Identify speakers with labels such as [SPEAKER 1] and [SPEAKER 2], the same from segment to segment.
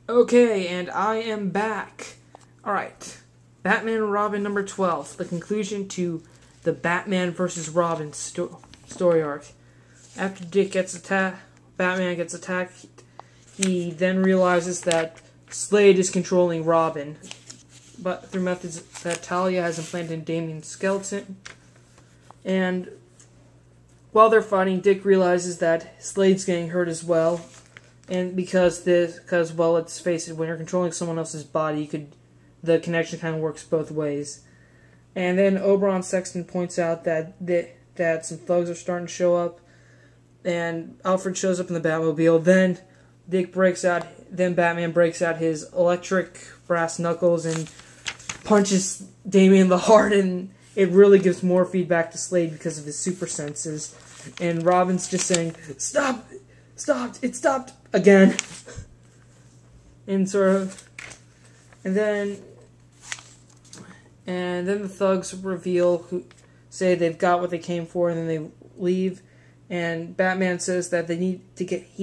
[SPEAKER 1] Okay, and I am back. Alright. Batman and Robin number 12. The conclusion to the Batman vs. Robin story arc. After Batman gets attacked, he then realizes that Slade is controlling Robin, but through methods that Talia has implanted in Damian's skeleton. And while they're fighting, Dick realizes that Slade's getting hurt as well. And because well, let's face it, when you're controlling someone else's body, the connection kind of works both ways. And then Oberon Sexton points out that some thugs are starting to show up, and Alfred shows up in the Batmobile. Then Batman breaks out his electric brass knuckles and punches Damian in the heart, and it really gives more feedback to Slade because of his super senses. And Robin's just saying, "Stop! Stopped! It stopped again!" And then the thugs say they've got what they came for, and then they leave. And Batman says that they need to get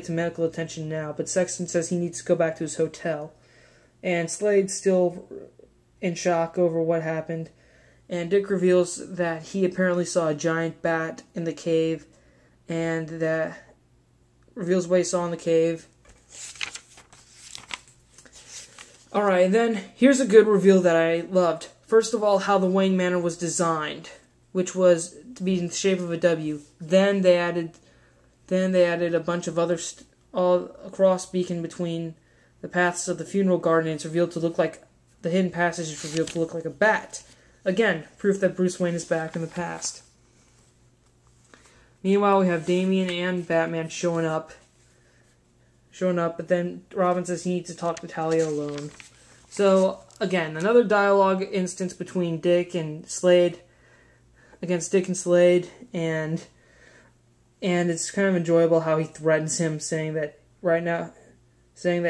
[SPEAKER 1] to medical attention now, but Sexton says he needs to go back to his hotel. And Slade's still in shock over what happened. And Dick reveals that he apparently saw a giant bat in the cave, and that reveals what he saw in the cave. Alright, and then here's a good reveal that I loved. First of all, how the Wayne Manor was designed, which was to be in the shape of a W. Then they added a bunch of other all across beacon between the paths of the funeral garden, and it's revealed to look like the hidden passage is revealed to look like a bat. Again, proof that Bruce Wayne is back in the past. Meanwhile, we have Damian and Batman showing up, but then Robin says he needs to talk to Talia alone. So, again, another dialogue instance between Dick and Slade, and it's kind of enjoyable how he threatens him, saying that Slade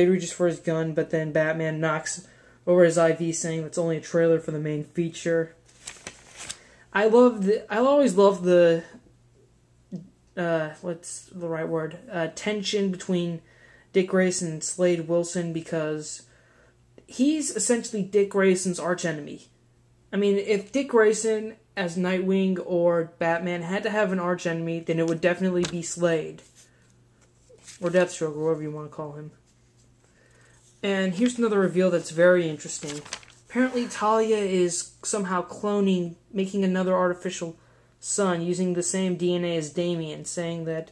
[SPEAKER 1] reaches for his gun, but then Batman knocks over his IV, saying that's only a trailer for the main feature. I always love the tension between Dick Grayson and Slade Wilson, because he's essentially Dick Grayson's archenemy. I mean, if Dick Grayson as Nightwing or Batman had to have an archenemy, then it would definitely be Slade. Or Deathstroke, or whatever you want to call him. And here's another reveal that's very interesting. Apparently Talia is somehow making another artificial son using the same DNA as Damian, saying that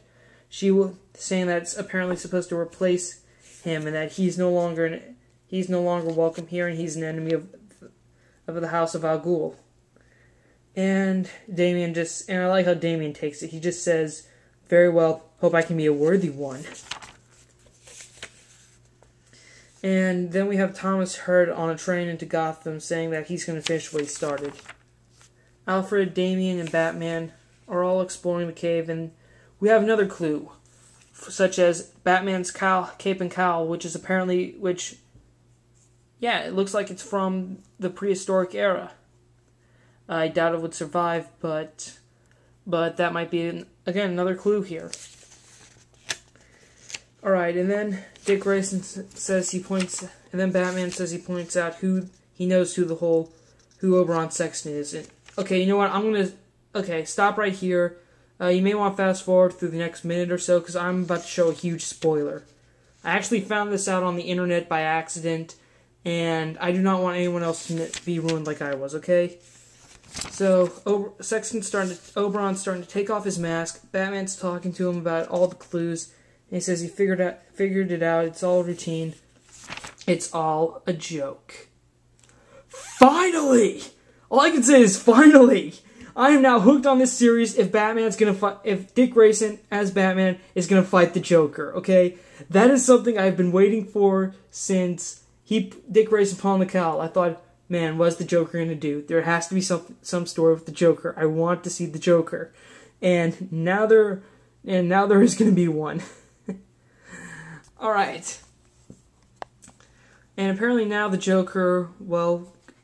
[SPEAKER 1] it's apparently supposed to replace him, and that he's no longer welcome here, and he's an enemy of the House of Al Ghul. And I like how Damian takes it. He just says, "Very well, hope I can be a worthy one." And then we have Thomas Hurd on a train into Gotham, saying that he's going to finish what he started. Alfred, Damian, and Batman are all exploring the cave, and we have another clue, such as Batman's cape and cowl, it looks like it's from the prehistoric era. I doubt it would survive, but that might be, again, another clue here. Alright, and then Dick Grayson Batman says he points out who Oberon Sexton is. And, okay, you know what, stop right here. You may want to fast forward through the next minute or so, because I'm about to show a huge spoiler. I actually found this out on the internet by accident, and I do not want anyone else to be ruined like I was, okay? So, Oberon's starting to take off his mask. Batman's talking to him about all the clues, and he says he figured it out. It's all routine. It's all a joke. Finally! All I can say is finally! I am now hooked on this series if Dick Grayson as Batman is gonna fight the Joker, okay? That is something I've been waiting for since Dick Grayson put on the cowl. I thought, man, what's the Joker gonna do? There has to be some story with the Joker. I want to see the Joker. And now there is gonna be one. Alright. And apparently now the Joker,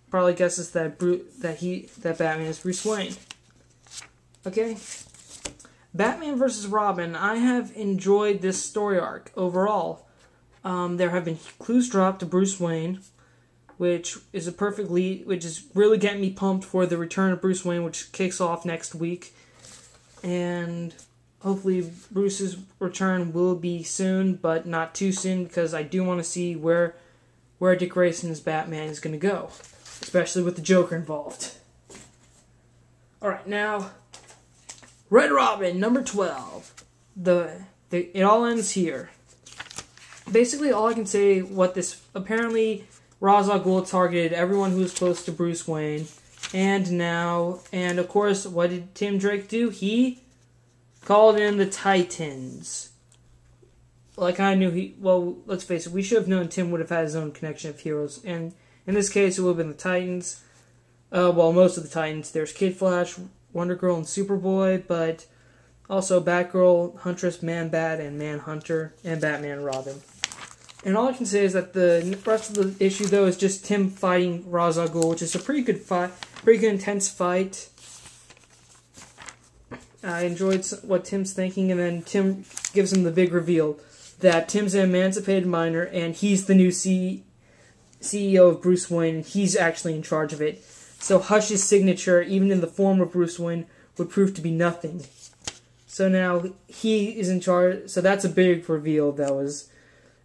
[SPEAKER 1] probably guesses that Batman is Bruce Wayne. Okay? Batman vs. Robin, I have enjoyed this story arc overall. There have been clues dropped to Bruce Wayne, which is a perfect lead, which is really getting me pumped for the return of Bruce Wayne, which kicks off next week. And hopefully Bruce's return will be soon, but not too soon, because I do want to see where Dick Grayson's Batman is going to go, especially with the Joker involved. Alright, now, Red Robin, number 12. It all ends here. Basically, all I can say, apparently, Ra's al Ghul targeted everyone who was close to Bruce Wayne, and of course, what did Tim Drake do? He called in the Titans. Like I knew let's face it, we should have known Tim would have had his own connection of heroes, and in this case, it would have been the Titans. Most of the Titans. There's Kid Flash, Wonder Girl, and Superboy, but also Batgirl, Huntress, Man-Bat, and Manhunter, and Batman and Robin. And all I can say is that the rest of the issue, though, is just Tim fighting Ra's al Ghul, which is a pretty good fight, pretty good intense fight. I enjoyed what Tim's thinking, and then Tim gives him the big reveal that Tim's an emancipated minor, and he's the new CEO of Bruce Wayne, and he's actually in charge of it. So Hush's signature, even in the form of Bruce Wayne, would prove to be nothing. So now he is in charge. So that's a big reveal that was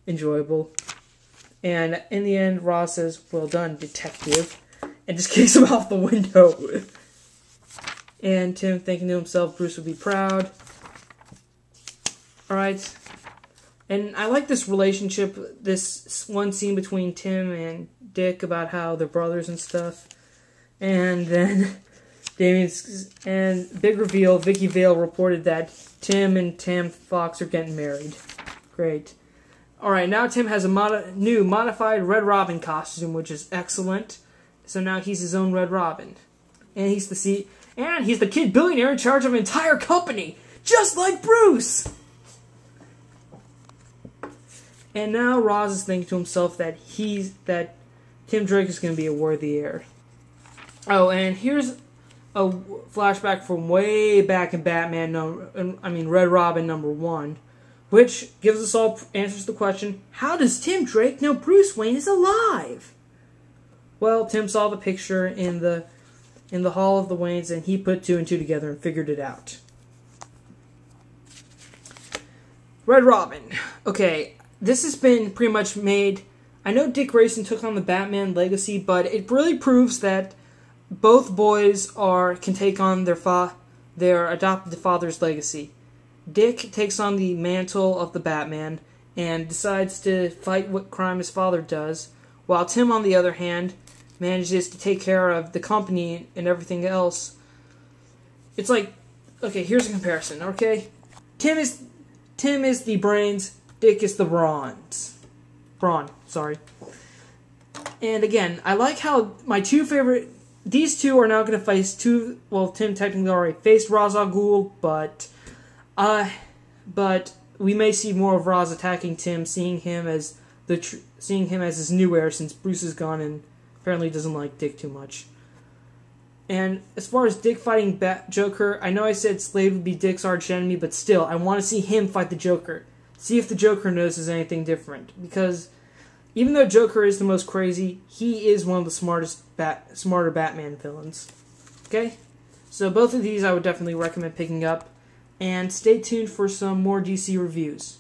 [SPEAKER 1] enjoyable. And in the end, Ra's says, "Well done, detective," and just kicks him out the window. And Tim, thinking to himself, Bruce would be proud. Alright. And I like this relationship, this one scene between Tim and Dick about how they're brothers and stuff. And then big reveal, Vicky Vale reported that Tim and Tam Fox are getting married. Great. Alright, now Tim has a new modified Red Robin costume, which is excellent. So now he's his own Red Robin. And he's the kid billionaire in charge of an entire company, just like Bruce! And now Ra's is thinking to himself that Tim Drake is going to be a worthy heir. Oh, and here's a flashback from way back in Red Robin number 1, which gives us all answers to the question, how does Tim Drake know Bruce Wayne is alive? Well, Tim saw the picture in the Hall of the Waynes, and he put 2 and 2 together and figured it out. Red Robin. Okay, this has been pretty much made. I know Dick Grayson took on the Batman legacy, but it really proves that both boys can take on their adopted father's legacy. Dick takes on the mantle of the Batman and decides to fight what crime his father does, while Tim, on the other hand, manages to take care of the company and everything else. It's like, okay, here's a comparison, okay? Tim is the brains, Dick is the brawn, sorry. And again, I like how these two are now going to face Tim technically already faced Ra's al Ghul, but we may see more of Ra's attacking Tim, seeing him as his new heir since Bruce is gone and apparently doesn't like Dick too much. And as far as Dick fighting Joker, I know I said Slade would be Dick's arch enemy, but still, I want to see him fight the Joker. See if the Joker notices anything different. Because even though Joker is the most crazy, he is one of the smarter Batman villains. Okay? So both of these I would definitely recommend picking up. And stay tuned for some more DC reviews.